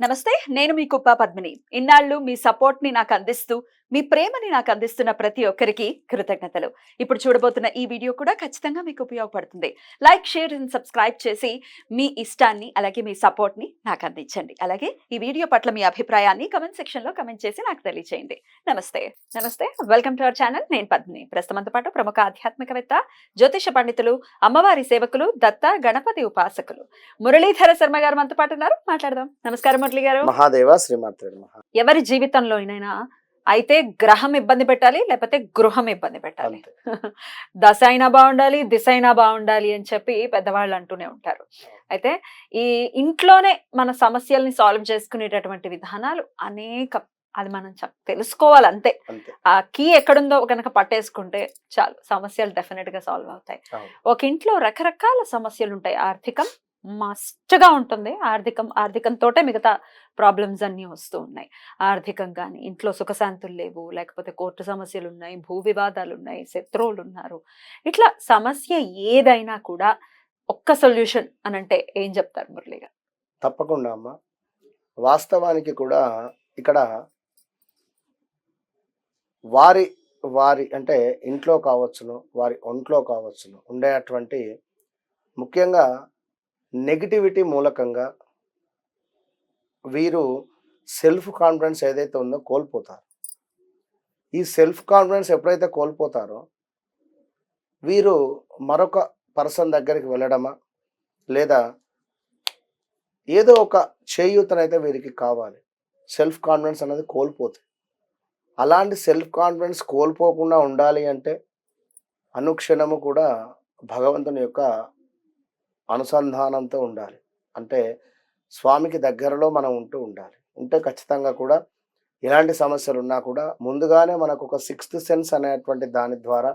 నమస్తే. నేను మీ కుప్ప పద్మిని. ఇన్నాళ్ళు మీ సపోర్ట్‌ని నాకందిస్తూ, మీ ప్రేమని నాకందిస్తున్న ప్రతి ఒక్కరికి కృతజ్ఞతలు. ఇప్పుడు చూడబోతున్న ఈ వీడియో కూడా ఖచ్చితంగా మీకు ఉపయోగపడుతుంది. లైక్, షేర్ అండ్ సబ్స్క్రైబ్ చేసి మీ ఇష్టాన్ని, అలాగే మీ సపోర్ట్‌ని నాకందించండి. అలాగే ఈ వీడియో పట్ల మీ అభిప్రాయాన్ని కామెంట్ సెక్షన్‌లో కామెంట్ చేసి నాకు తెలియజేయండి. నమస్తే. నమస్తే. Welcome to our channel. నేను పద్మిని. ప్రస్తుతంతో పాటు ప్రముఖ ఆధ్యాత్మికవేత్త, జ్యోతిష పండితులు, అమ్మవారి సేవకులు, దత్త గణపతి ఉపాసకులు మురళీధర శర్మ గారు మనతో పాటు ఉన్నారు. మాట్లాడదాం. నమస్కారం మురళి గారు. మహాదేవ శ్రీమాత్రే నమః. ఎవరి జీవితంలోనైనా అయితే గ్రహం ఇబ్బంది పెట్టాలి, లేకపోతే గృహం ఇబ్బంది పెట్టాలి. దశ అయినా బాగుండాలి, దిశ అయినా బాగుండాలి అని చెప్పి పెద్దవాళ్ళు అంటూనే ఉంటారు. అయితే ఈ ఇంట్లోనే మన సమస్యల్ని సాల్వ్ చేసుకునేటటువంటి విధానాలు అనేకం. అది మనం తెలుసుకోవాలి అంతే. ఆ కీ ఎక్కడుందో కనుక పట్టేసుకుంటే చాలు, సమస్యలు డెఫినెట్ గా సాల్వ్ అవుతాయి. ఒక ఇంట్లో రకరకాల సమస్యలు ఉంటాయి. ఆర్థికం మస్ట్ గా ఉంటుంది. ఆర్థికంతోటే మిగతా ప్రాబ్లమ్స్ అన్ని వస్తూ ఉన్నాయి. ఆర్థికం గాని, ఇంట్లో సుఖశాంతులు లేవు, లేకపోతే కోర్టు సమస్యలు ఉన్నాయి, భూ వివాదాలు ఉన్నాయి, శత్రువులు ఉన్నారు. ఇట్లా సమస్య ఏదైనా కూడా ఒక్క సొల్యూషన్ అని అంటే ఏం చెప్తారు మురళి గారు? తప్పకుండా అమ్మ. వాస్తవానికి కూడా ఇక్కడ వారి వారి అంటే ఇంట్లో కావచ్చును, వారి ఒంట్లో కావచ్చును ఉండేటువంటి ముఖ్యంగా నెగిటివిటీ మూలకంగా వీరు సెల్ఫ్ కాన్ఫిడెన్స్ ఏదైతే ఉందో కోల్పోతారు. ఈ సెల్ఫ్ కాన్ఫిడెన్స్ ఎప్పుడైతే కోల్పోతారో వీరు మరొక పర్సన్ దగ్గరికి వెళ్ళడమా, లేదా ఏదో ఒక చేయూతనైతే వీరికి కావాలి. సెల్ఫ్ కాన్ఫిడెన్స్ అనేది కోల్పోతుంది. అలాంటి సెల్ఫ్ కాన్ఫిడెన్స్ కోల్పోకుండా ఉండాలి అంటే అనుక్షణము కూడా భగవంతుని యొక్క అనుసంధానంతో ఉండాలి. అంటే స్వామికి దగ్గరలో మనం ఉండాలి. ఉంటే ఖచ్చితంగా కూడా ఎలాంటి సమస్యలు ఉన్నా కూడా ముందుగానే మనకు ఒక సిక్స్త్ సెన్స్ అనేటువంటి దాని ద్వారా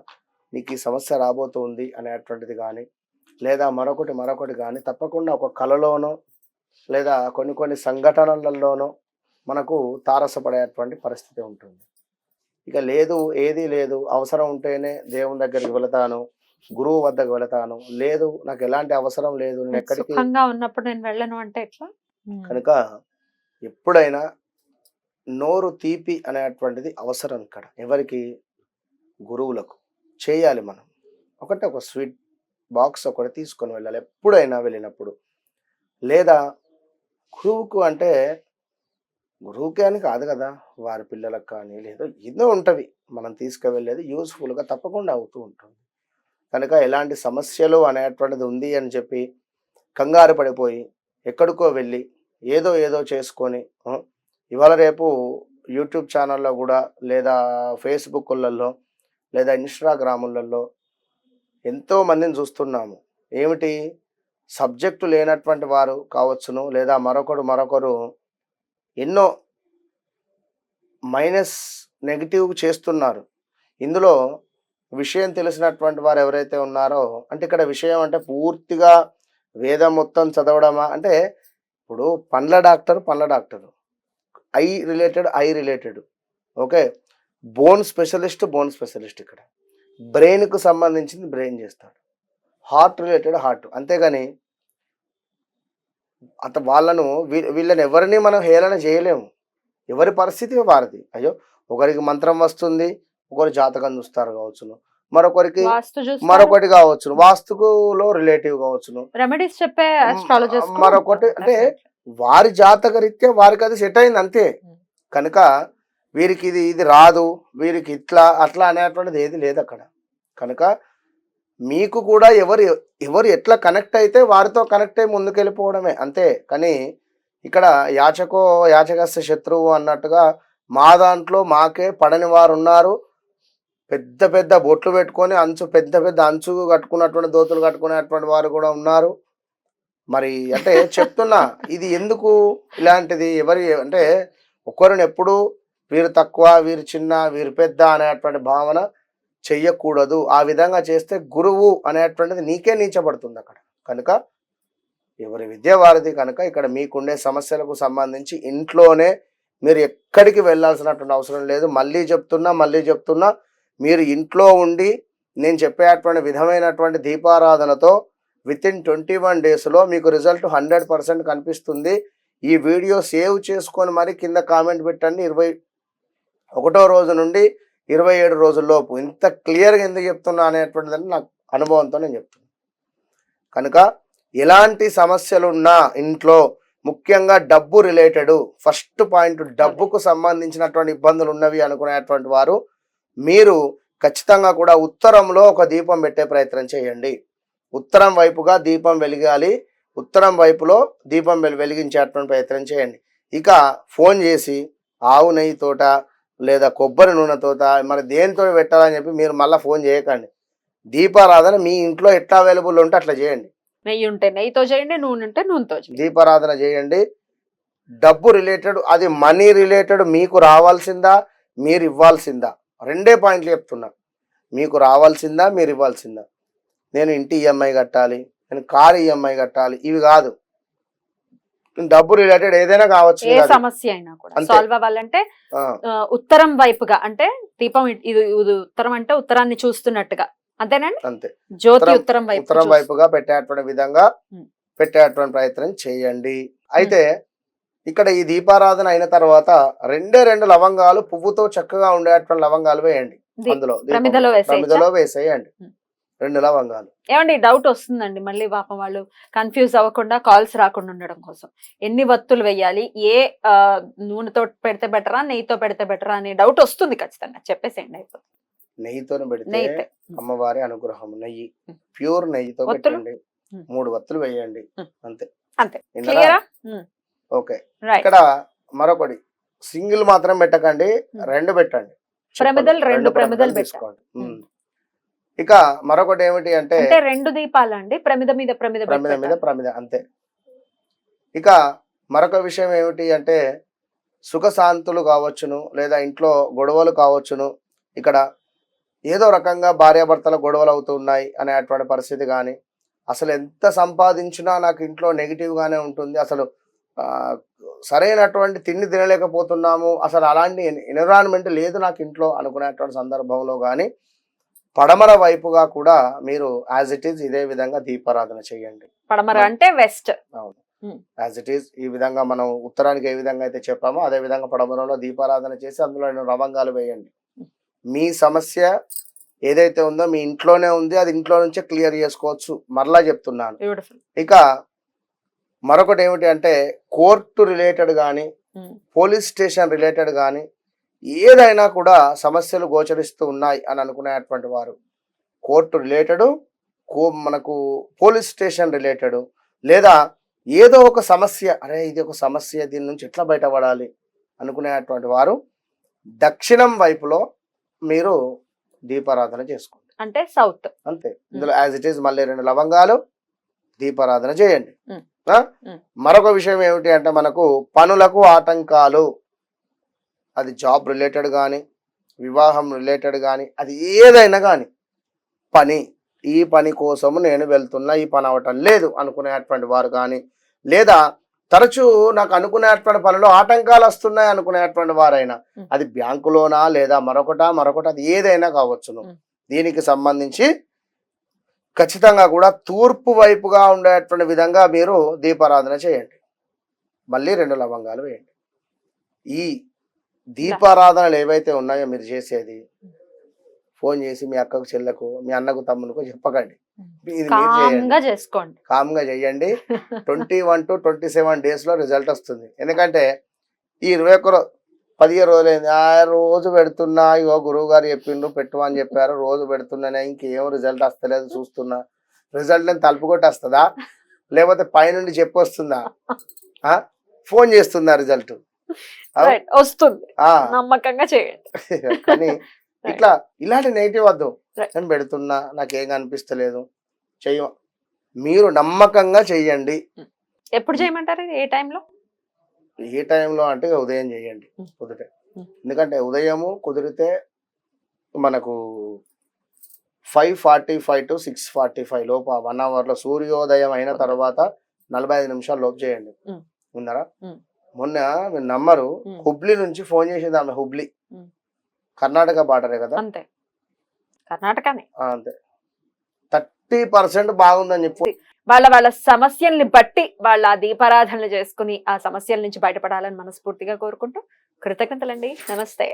నీకు ఈ సమస్య రాబోతుంది అనేటువంటిది కానీ, లేదా మరొకటి కానీ తప్పకుండా ఒక కళలోనో లేదా కొన్ని సంఘటనలలోనో మనకు తారసపడేటువంటి పరిస్థితి ఉంటుంది. ఇక ఏదీ లేదు, అవసరం ఉంటేనే దేవుని దగ్గరికి వెళతాను, గురువు వద్దకు వెళతాను, లేదు నాకు ఎలాంటి అవసరం లేదు, నేను ఎక్కడికి ఉన్నప్పుడు నేను వెళ్ళను అంటే ఎట్లా? కనుక ఎప్పుడైనా నోరు తీపి అనేటువంటిది అవసరం. ఇక్కడ ఎవరికి? గురువులకు చేయాలి. మనం ఒక స్వీట్ బాక్స్ ఒకటి తీసుకొని వెళ్ళాలి ఎప్పుడైనా వెళ్ళినప్పుడు. లేదా గురువుకు అంటే గురువుకే అని కాదు కదా, వారి పిల్లలకు కానీ లేదా ఎన్నో ఉంటవి మనం తీసుకువెళ్ళేది యూస్ఫుల్గా తప్పకుండా అవుతూ ఉంటుంది. కనుక ఎలాంటి సమస్యలు అనేటువంటిది ఉంది అని చెప్పి కంగారు పడిపోయి ఎక్కడికో వెళ్ళి ఏదో చేసుకొని ఇవాళ రేపు యూట్యూబ్ ఛానల్లో కూడా, లేదా ఫేస్బుక్లలో, లేదా ఇన్స్టాగ్రాములలో ఎంతో మందిని చూస్తున్నాము. ఏమిటి? సబ్జెక్టు లేనటువంటి వారు కావచ్చును, లేదా మరొకరు ఎన్నో నెగిటివ్ చేస్తున్నారు. ఇందులో విషయం తెలిసినటువంటి వారు ఎవరైతే ఉన్నారో, అంటే ఇక్కడ విషయం అంటే పూర్తిగా వేదం మొత్తం చదవడమా అంటే, ఇప్పుడు పండ్ల doctor, I related, okay, bone specialist, ఇక్కడ బ్రెయిన్కు సంబంధించింది బ్రెయిన్ చేస్తాడు, హార్ట్ రిలేటెడ్ హార్ట్. అంతేగాని వీళ్ళని ఎవరిని మనం హేళన చేయలేము. ఎవరి పరిస్థితి వారిది. అయ్యో, ఒకరికి మంత్రం వస్తుంది, ఒకరు జాతకం చూస్తారు కావచ్చును, మరొకటి కావచ్చును, వాస్తుకులో రిలేటివ్ కావచ్చును, రెమెడీస్ చెప్పే మరొకటి అంటే వారి జాతక రీత్యా వారికి అది సెట్ అయింది అంతే. కనుక వీరికి ఇది రాదు, వీరికి అట్లా అనేటువంటిది ఏది లేదు అక్కడ. కనుక మీకు కూడా ఎవరు ఎట్లా కనెక్ట్ అయితే వారితో కనెక్ట్ అయ్యి ముందుకెళ్ళిపోవడమే అంతే. కానీ ఇక్కడ యాచకస్య శత్రువు అన్నట్టుగా మా దాంట్లో మాకే పడని వారు ఉన్నారు. పెద్ద బొట్లు పెట్టుకొని పెద్ద అంచు కట్టుకున్నటువంటి దోతులు కట్టుకునేటువంటి వారు కూడా ఉన్నారు. మరి అంటే చెప్తున్నా, ఇది ఎందుకు ఇలాంటిది? అంటే ఒకరిని ఎప్పుడు వీరు తక్కువ, వీరు చిన్న, వీరు పెద్ద అనేటువంటి భావన చెయ్యకూడదు. ఆ విధంగా చేస్తే గురువు అనేటువంటిది నీకే నీచబడుతుంది అక్కడ. కనుక ఎవరి విద్య వారిది. కనుక ఇక్కడ మీకుండే సమస్యలకు సంబంధించి ఇంట్లోనే మీరు ఎక్కడికి వెళ్ళాల్సినటువంటి అవసరం లేదు. మళ్ళీ చెప్తున్నా మీరు ఇంట్లో ఉండి నేను చెప్పేటువంటి విధమైనటువంటి దీపారాధనతో విత్ ఇన్ 21 daysలో మీకు రిజల్ట్ 100% కనిపిస్తుంది. ఈ వీడియో సేవ్ చేసుకొని మరి కింద కామెంట్ పెట్టండి. 21వ రోజు నుండి 27 రోజుల్లోపు. ఇంత క్లియర్గా ఎందుకు చెప్తున్నా అనేటువంటిదని నాకు అనుభవంతో నేను చెప్తున్నాను. కనుక ఎలాంటి సమస్యలున్నా ఇంట్లో, ముఖ్యంగా డబ్బు రిలేటెడ్, ఫస్ట్ పాయింట్ డబ్బుకు సంబంధించినటువంటి ఇబ్బందులు ఉన్నవి అనుకునేటువంటి వారు మీరు ఖచ్చితంగా కూడా ఉత్తరంలో ఒక దీపం పెట్టే ప్రయత్నం చేయండి. ఉత్తరం వైపుగా దీపం వెలిగాలి. ఉత్తరం వైపులో దీపం వెలిగించేటువంటి ప్రయత్నం చేయండి. ఇక ఫోన్ చేసి ఆవు నెయ్యితోట లేదా కొబ్బరి నూనెతోట మరి దేనితో పెట్టాలని చెప్పి మీరు మళ్ళీ ఫోన్ చేయకండి. దీపారాధన మీ ఇంట్లో ఎట్లా అవైలబుల్ ఉంటే అట్లా చేయండి. నెయ్యి ఉంటే నెయ్యితో చేయండి, నూనె ఉంటే నూనెతో చేయండి. దీపారాధన చేయండి. డబ్బు రిలేటెడ్, అది మనీ రిలేటెడ్ మీకు రావాల్సిందా మీరు ఇవ్వాల్సిందా, రెండే పాయింట్లు చెప్తున్నా. మీకు రావాల్సిందా మీరు ఇవ్వాల్సిందా. నేను ఇంటి ఈఎంఐ కట్టాలి, నేను కారు ఈఎంఐ కట్టాలి, ఇవి కాదు. డబ్బు రిలేటెడ్ ఏదైనా కావచ్చు, ఏ సమస్య అయినా కూడా సాల్వ్ అవ్వాలంటే ఉత్తరం వైపుగా, అంటే దీపం ఇది ఉత్తరం అంటే ఉత్తరాన్ని చూస్తున్నట్టుగా, అంతేనండి. అంతే, జ్యోతి ఉత్తరం వైపుగా పెట్టేటువంటి విధంగా పెట్టేటువంటి ప్రయత్నం చేయండి. అయితే ఇక్కడ ఈ దీపారాధన అయిన తర్వాత 2 లవంగాలు పువ్వుతో చక్కగా ఉండేటువంటి లవంగాలు వేయండి. అందులో ప్రమిదలో వేసేయండి 2 లవంగాలు. ఏమండి డౌట్ వస్తుందండి మళ్ళీ, పాపం వాళ్ళు కన్ఫ్యూజ్ అవ్వకుండా, కాల్స్ రాకుండా ఉండడం కోసం ఎన్ని వత్తులు వేయాలి, ఏ నూనెతో పెడితే బెటరా నెయ్యితో పెడితే బెటరా అనే డౌట్ వస్తుంది. ఖచ్చితంగా చెప్పేసేయండి. అయిపోతుంది. నెయ్యితో పెడితే అమ్మవారి అనుగ్రహం. నెయ్యి, ప్యూర్ నెయ్యితో పెట్టండి. 3 వత్తులు వేయండి. అంతే అంతే. క్లియరా? ఓకే. ఇక్కడ మరొకటి, సింగిల్ మాత్రం పెట్టకండి, 2 పెట్టండి. రెండు ప్రమిదలు తీసుకోండి. ఇక మరొకటి ఏమిటి అంటే 2 దీపాలు అండి, ప్రమిద మీద ప్రమిద అంతే. ఇక మరొక విషయం ఏమిటి అంటే సుఖశాంతులు కావచ్చును, లేదా ఇంట్లో గొడవలు కావచ్చును. ఇక్కడ ఏదో రకంగా భార్యాభర్తల గొడవలు అవుతున్నాయి అనేటువంటి పరిస్థితి కానీ, అసలు ఎంత సంపాదించినా నాకు ఇంట్లో నెగిటివ్గానే ఉంటుంది, అసలు సరైనటువంటి తిండి తినలేకపోతున్నాము, అసలు అలాంటి ఎన్విరాన్మెంట్ లేదు నాకు ఇంట్లో అనుకునేటువంటి సందర్భంలో కానీ పడమర వైపుగా కూడా మీరు యాజ్ ఇట్ ఈజ్ ఇదే విధంగా దీపారాధన చేయండి. పడమర అంటే వెస్ట్. అవును, యాజ్ ఇట్ ఈజ్ ఈ విధంగా మనం ఉత్తరానికి ఏ విధంగా అయితే చెప్పామో అదే విధంగా పడమరలో దీపారాధన చేసి అందులో లవంగాలు వేయండి. మీ సమస్య ఏదైతే ఉందో మీ ఇంట్లోనే ఉంది, అది ఇంట్లో నుంచే క్లియర్ చేసుకోవచ్చు. మరలా చెప్తున్నాను. ఇక మరొకటి ఏమిటి అంటే కోర్టు రిలేటెడ్ కానీ, పోలీస్ స్టేషన్ రిలేటెడ్ కానీ ఏదైనా కూడా సమస్యలు గోచరిస్తూ ఉన్నాయి అని అనుకునేటువంటి వారు, కోర్టు రిలేటెడ్, మనకు పోలీస్ స్టేషన్ రిలేటెడ్, లేదా ఏదో ఒక సమస్య, అరే ఇది ఒక సమస్య, దీని నుంచి ఎట్లా బయటపడాలి అనుకునేటువంటి వారు దక్షిణం వైపులో మీరు దీపారాధన చేసుకోండి. అంటే సౌత్. అంతే. ఇందులో యాజ్ ఇట్ ఈజ్ మళ్ళీ 2 లవంగాలు దీపారాధన చేయండి. మరొక విషయం ఏమిటి అంటే మనకు పనులకు ఆటంకాలు, అది జాబ్ రిలేటెడ్ కానీ, వివాహం రిలేటెడ్ కానీ, అది ఏదైనా కానీ, ఈ పని కోసము నేను వెళ్తున్నా, ఈ పని అవటం లేదు అనుకునేటువంటి వారు కానీ, లేదా తరచూ నాకు అనుకునేటువంటి పనిలో ఆటంకాలు వస్తున్నాయి అనుకునేటువంటి వారైనా, అది బ్యాంకులోనా లేదా మరొకటి అది ఏదైనా కావచ్చును. దీనికి సంబంధించి ఖచ్చితంగా కూడా తూర్పు వైపుగా ఉండేటువంటి విధంగా మీరు దీపారాధన చేయండి. మళ్ళీ 2 లవంగాలు వేయండి. ఈ దీపారాధనలు ఏవైతే ఉన్నాయో మీరు చేసేది, ఫోన్ చేసి మీ అక్కకు, చెల్లకు, మీ అన్నకు, తమ్ములకు చెప్పకండి. ఇది చేసుకోండి, కామ్గా చేయండి. 21 to 27 days లో రిజల్ట్ వస్తుంది. ఎందుకంటే ఈ 15 రోజులైంది, రోజు పెడుతున్నా, ఇగో గురువు గారు చెప్పిండ్రు పెట్టు అని చెప్పారు, రోజు పెడుతున్నానే, ఇంకేం రిజల్ట్ వస్తలేదు, చూస్తున్నా. రిజల్ట్ నేను తలుపు కొట్టి వస్తుందా, లేకపోతే పైనుండి చెప్పి వస్తుందా, ఫోన్ చేస్తుందా రిజల్ట్ వస్తుంది, నమ్మకంగా చేయండి. కానీ ఇలాంటి నెగిటివ్ వద్దు, నేను పెడుతున్నా నాకేం అనిపిస్తలేదు, మీరు నమ్మకంగా చెయ్యండి. ఎప్పుడు చేయమంటారు? ఏ టైంలో? ఏ టైంలో అంటే ఉదయం చేయండి, కుదిరితే. ఎందుకంటే ఉదయము కుదిరితే మనకు 5:45 to 6:45 లోపు, 1 hour సూర్యోదయం అయిన తర్వాత 45 నిమిషాల లోపు చేయండి. ఉన్నారా? మొన్న మీరు నమ్మరు, హుబ్లీ నుంచి ఫోన్ చేసింది ఆమె. హుబ్లీ కర్ణాటక బార్డరే కదా. అంతే, కర్ణాటకనే. అంతే. 50% బాగుందని చెప్పి వాళ్ళ సమస్యల్ని బట్టి వాళ్ళ ఆ దీపారాధనలు చేసుకుని ఆ సమస్యల నుంచి బయటపడాలని మనస్ఫూర్తిగా కోరుకుంటూ కృతజ్ఞతలండి. నమస్తే.